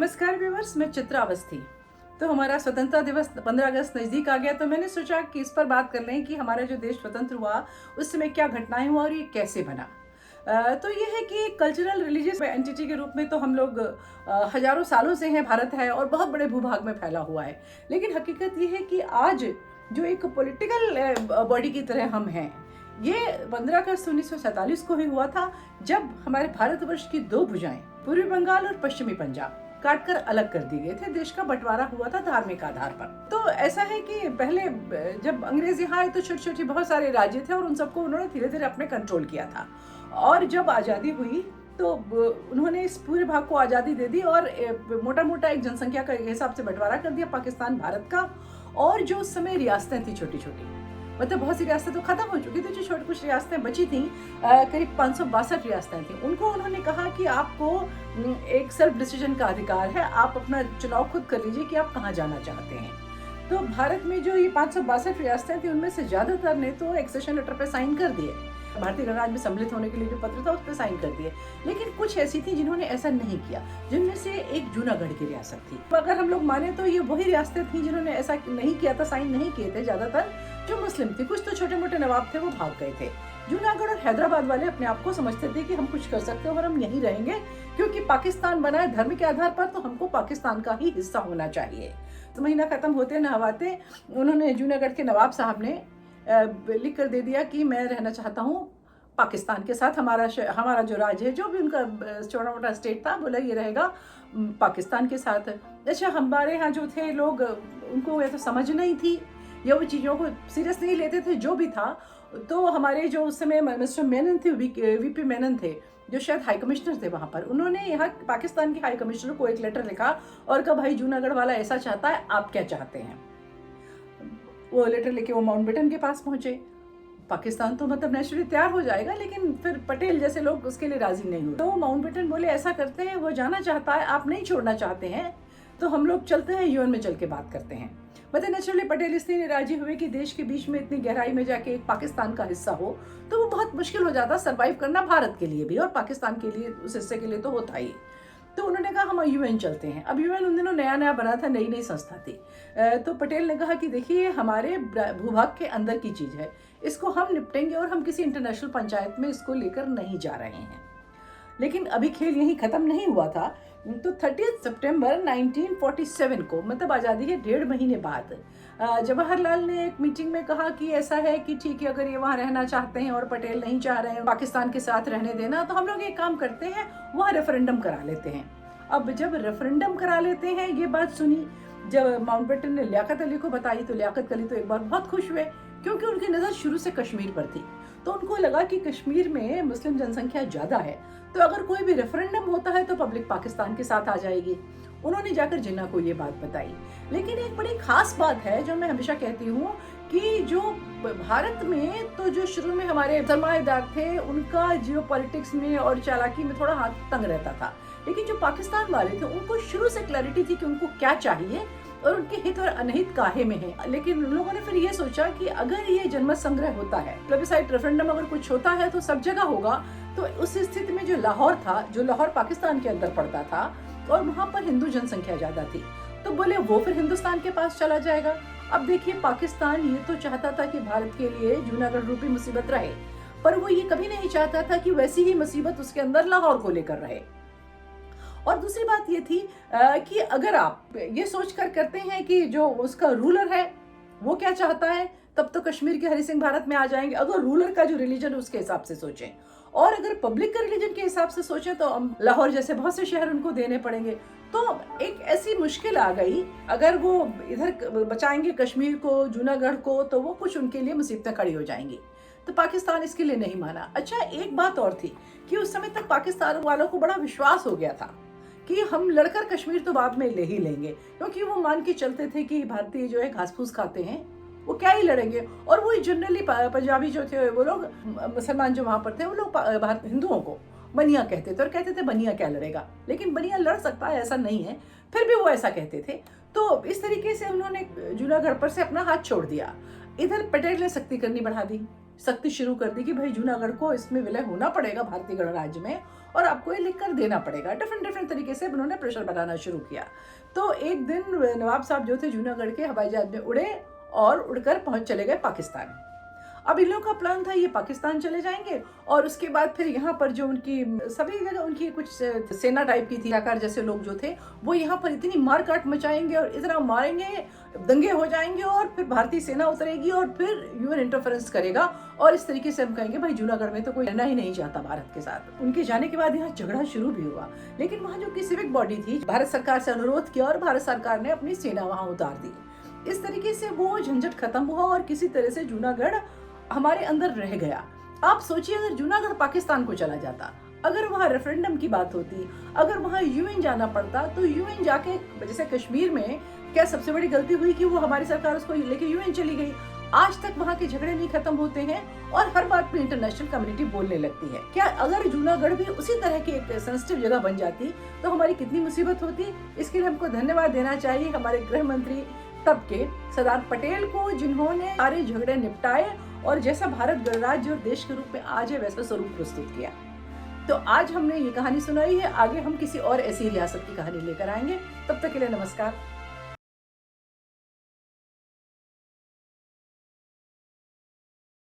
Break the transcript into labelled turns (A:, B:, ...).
A: नमस्कार व्यूअर्स, मैं चित्रा अवस्थी। तो हमारा स्वतंत्रता दिवस 15 अगस्त नज़दीक आ गया, तो मैंने सोचा कि इस पर बात कर लें कि हमारा जो देश स्वतंत्र हुआ उस समय क्या घटनाएं हुआ और ये कैसे बना। तो ये है कि कल्चरल रिलीजियस एंटिटी के रूप में तो हम लोग हजारों सालों से हैं, भारत है और बहुत बड़े भूभाग में फैला हुआ है। लेकिन हकीकत ये है कि आज जो एक पॉलिटिकल बॉडी की तरह हम हैं, ये 15 अगस्त 1947 को ही हुआ था, जब हमारे भारतवर्ष की दो भुजाएं पूर्वी बंगाल और पश्चिमी पंजाब काटकर अलग कर दिए गए थे। देश का बंटवारा हुआ था धार्मिक आधार पर। तो ऐसा है कि पहले जब अंग्रेज यहाँ आए तो छोटे छोटे बहुत सारे राज्य थे और उन सबको उन्होंने धीरे धीरे अपने कंट्रोल किया था। और जब आज़ादी हुई तो उन्होंने इस पूरे भाग को आज़ादी दे दी और मोटा मोटा एक जनसंख्या का हिसाब से बंटवारा कर दिया पाकिस्तान भारत का। और जो उस समय रियासतें थी छोटी छोटी, मतलब बहुत सी रियासतें तो खत्म हो चुकी थी, जो छोटी कुछ रियासतें बची थी, करीब 562 रियासतें थी, उनको उन्होंने कहा कि आपको एक सेल्फ डिसीजन का अधिकार है, आप अपना चुनाव खुद कर लीजिए कि आप कहाँ जाना चाहते हैं। तो भारत में जो ये 562 रियासतें थी, उनमें से ज्यादातर ने तो एक्सेशन लेटर पे साइन कर दिए, भारतीय गणराज्य में सम्मिलित होने के लिए जो पत्र था उस पर साइन कर दिए। लेकिन कुछ ऐसी थी जिन्होंने ऐसा नहीं किया, जिनमें से एक जूनागढ़ की रियासत थी। अगर हम लोग माने तो ये वही रियासतें थी जिन्होंने ऐसा नहीं किया था, साइन नहीं किए थे। ज्यादातर जो मुस्लिम थे, कुछ तो छोटे मोटे नवाब थे, वो भाग गए थे। जूनागढ़ और हैदराबाद वाले अपने आप को समझते थे कि हम कुछ कर सकते हैं और हम यहीं रहेंगे, क्योंकि पाकिस्तान बना है धर्म के आधार पर, तो हमको पाकिस्तान का ही हिस्सा होना चाहिए। तो महीना खत्म होते नहवाते उन्होंने जूनागढ़ के नवाब साहब ने लिख कर दे दिया कि मैं रहना चाहता हूँ पाकिस्तान के साथ, हमारा जो राज्य है, जो भी उनका छोटा मोटा स्टेट था, बोला ये रहेगा पाकिस्तान के साथ। अच्छा, हमारे यहाँ जो थे लोग, उनको ये तो समझ नहीं थी या वो चीज़ों को सीरियस नहीं लेते थे, जो भी था। तो हमारे जो उस समय मिस्टर मेनन थे, वीपी मेनन थे, जो शायद हाई कमिश्नर थे वहाँ पर, उन्होंने यहाँ पाकिस्तान के हाई कमिश्नर को एक लेटर लिखा और कहा भाई जूनागढ़ वाला ऐसा चाहता है, आप क्या चाहते हैं। वो लेटर लेके वो माउंटबेटन के पास पहुंचे। पाकिस्तान तो मतलब नेचुरली तैयार हो जाएगा, लेकिन फिर पटेल जैसे लोग उसके लिए राजी नहीं हुए। तो माउंटबेटन बोले ऐसा करते हैं, वो जाना चाहता है, आप नहीं छोड़ना चाहते हैं, तो हम लोग चलते हैं यूएन में चल के बात करते हैं। मतलब नेचुरली पटेल इसलिए राजी हुए कि देश के बीच में इतनी गहराई में जाके एक पाकिस्तान का हिस्सा हो तो वो बहुत मुश्किल हो जाता सरवाइव करना, भारत के लिए भी और पाकिस्तान के लिए, उस हिस्से के लिए तो होता ही। तो उन्होंने कहा हम यूएन चलते हैं। अब यूएन उन दिनों नया नया बना था, नई नई संस्था थी। तो पटेल ने कहा कि देखिए हमारे भूभाग के अंदर की चीज़ है, इसको हम निपटेंगे और हम किसी इंटरनेशनल पंचायत में इसको लेकर नहीं जा रहे हैं। लेकिन अभी खेल यहीं ख़त्म नहीं हुआ था। तो 30 सितंबर 1947 को, मतलब आज़ादी के 1.5 महीने बाद, जवाहरलाल ने एक मीटिंग में कहा कि ऐसा है कि ठीक है, अगर ये वहाँ रहना चाहते हैं और पटेल नहीं चाह रहे हैं पाकिस्तान के साथ रहने देना, तो हम लोग एक काम करते हैं, वहाँ रेफरेंडम करा लेते हैं। अब जब रेफरेंडम करा लेते हैं, ये बात सुनी जब माउंटबेटन ने लियाकत अली को बताई, तो लियाकत अली तो एक बार बहुत खुश हुए, क्योंकि उनकी नज़र शुरू से कश्मीर पर थी। तो उनको लगा कि कश्मीर में मुस्लिम जनसंख्या ज़्यादा है, तो अगर कोई भी रेफरेंडम होता है तो पब्लिक पाकिस्तान के साथ आ जाएगी। उन्होंने जाकर जिन्ना को ये बात बताई। लेकिन एक बड़ी खास बात है जो मैं हमेशा कहती हूँ कि जो भारत में तो जो शुरू में हमारे सरमाएदार थे, उनका जियोपॉलिटिक्स में और चालाकी में थोड़ा हाथ तंग रहता था, लेकिन जो पाकिस्तान वाले थे उनको शुरू से क्लैरिटी थी कि उनको क्या चाहिए और उनके हित और अनहित काहे में है। लेकिन उन लोगों ने फिर ये सोचा कि अगर ये जनमत संग्रह होता है, प्लेबिसाइट रेफरेंडम अगर कुछ होता है तो सब जगह होगा। तो उस स्थिति में जो लाहौर था, जो लाहौर पाकिस्तान के अंदर पड़ता था और वहाँ पर हिंदू जनसंख्या ज्यादा थी, तो बोले वो फिर हिंदुस्तान के पास चला जाएगा। अब देखिए, पाकिस्तान ये तो चाहता था कि भारत के लिए जूनागढ़ रूपी मुसीबत रहे, पर वो ये कभी नहीं चाहता था कि वैसी ही मुसीबत उसके अंदर लाहौर को लेकर रहे। और दूसरी बात ये थी कि अगर आप ये सोच कर करते हैं कि जो उसका रूलर है वो क्या चाहता है, तब तो कश्मीर के हरि सिंह भारत में आ जाएंगे। अगर रूलर का जो रिलीजन उसके हिसाब से सोचें, और अगर पब्लिक का रिलीजन के हिसाब से सोचें, तो लाहौर जैसे बहुत से शहर उनको देने पड़ेंगे। तो एक ऐसी मुश्किल आ गई, अगर वो इधर बचाएंगे कश्मीर को, जूनागढ़ को, तो वो कुछ उनके लिए मुसीबतें खड़ी हो जाएंगी। तो पाकिस्तान इसके लिए नहीं माना। अच्छा, एक बात और थी कि उस समय तक पाकिस्तान वालों को बड़ा विश्वास हो गया था कि हम लड़कर कश्मीर तो बाद में ले ही लेंगे, क्योंकि वो मान के चलते थे कि भारतीय जो है घास फूस खाते हैं, वो क्या ही लड़ेंगे। और वो जनरली पंजाबी जो थे, वो लोग मुसलमान जो वहाँ पर थे, वो लोग हिंदुओं को बनिया कहते थे और कहते थे बनिया क्या लड़ेगा, लेकिन बनिया लड़ सकता है ऐसा नहीं है, फिर भी वो ऐसा कहते थे। तो इस तरीके से उन्होंने जूनागढ़ पर से अपना हाथ छोड़ दिया। इधर पटेल ने सख्ती करनी बढ़ा दी, सख्ती शुरू कर दी कि भाई जूनागढ़ को इसमें विलय होना पड़ेगा भारतीय गणराज्य में, और आपको ये लिख कर देना पड़ेगा। डिफरेंट डिफरेंट तरीके से उन्होंने प्रेशर बनाना शुरू किया। तो एक दिन नवाब साहब जो थे जूनागढ़ के हवाई जहाज में उड़े और उड़कर पहुंच चले गए पाकिस्तान। अब इन लोगों का प्लान था ये पाकिस्तान चले जाएंगे और उसके बाद फिर यहाँ पर जो उनकी सभी जगह उनकी कुछ सेना टाइप की थी, आकार जैसे लोग जो थे, वो यहाँ पर इतनी मारकाट मचाएंगे और इतना मारेंगे, दंगे हो जाएंगे और फिर भारतीय सेना उतरेगी और फिर यूएन इंटरफेरेंस करेगा और इस तरीके से हम कहेंगे भाई जूनागढ़ में तो कोई रहना ही नहीं चाहता भारत के साथ। उनके जाने के बाद यहाँ झगड़ा शुरू भी हुआ, लेकिन वहाँ जो की सिविक बॉडी थी, भारत सरकार से अनुरोध किया और भारत सरकार ने अपनी सेना वहाँ उतार दी। इस तरीके से वो झंझट खत्म हुआ और किसी तरह से जूनागढ़ हमारे अंदर रह गया। आप सोचिए अगर जूनागढ़ पाकिस्तान को चला जाता, अगर वहाँ रेफरेंडम की बात होती, अगर वहाँ यूएन जाना पड़ता, तो यूएन जाके जैसे कश्मीर में क्या सबसे बड़ी गलती हुई कि वो हमारी सरकार उसको लेके यूएन चली गई। आज तक वहाँ के झगड़े नहीं खत्म होते हैं और हर बात पे इंटरनेशनल कम्युनिटी बोलने लगती है। क्या अगर जूनागढ़ भी उसी तरह की एक सेंसिटिव जगह बन जाती तो हमारी कितनी मुसीबत होती। इसके लिए हमको धन्यवाद देना चाहिए हमारे गृह मंत्री तब के सरदार पटेल को, जिन्होंने सारे झगड़े निपटाए और जैसा भारत गणराज्य और देश के रूप में आज है वैसा स्वरूप प्रस्तुत किया। तो आज हमने ये कहानी सुनाई है, आगे हम किसी और ऐसी रियासत की कहानी लेकर आएंगे। तब तक के लिए नमस्कार।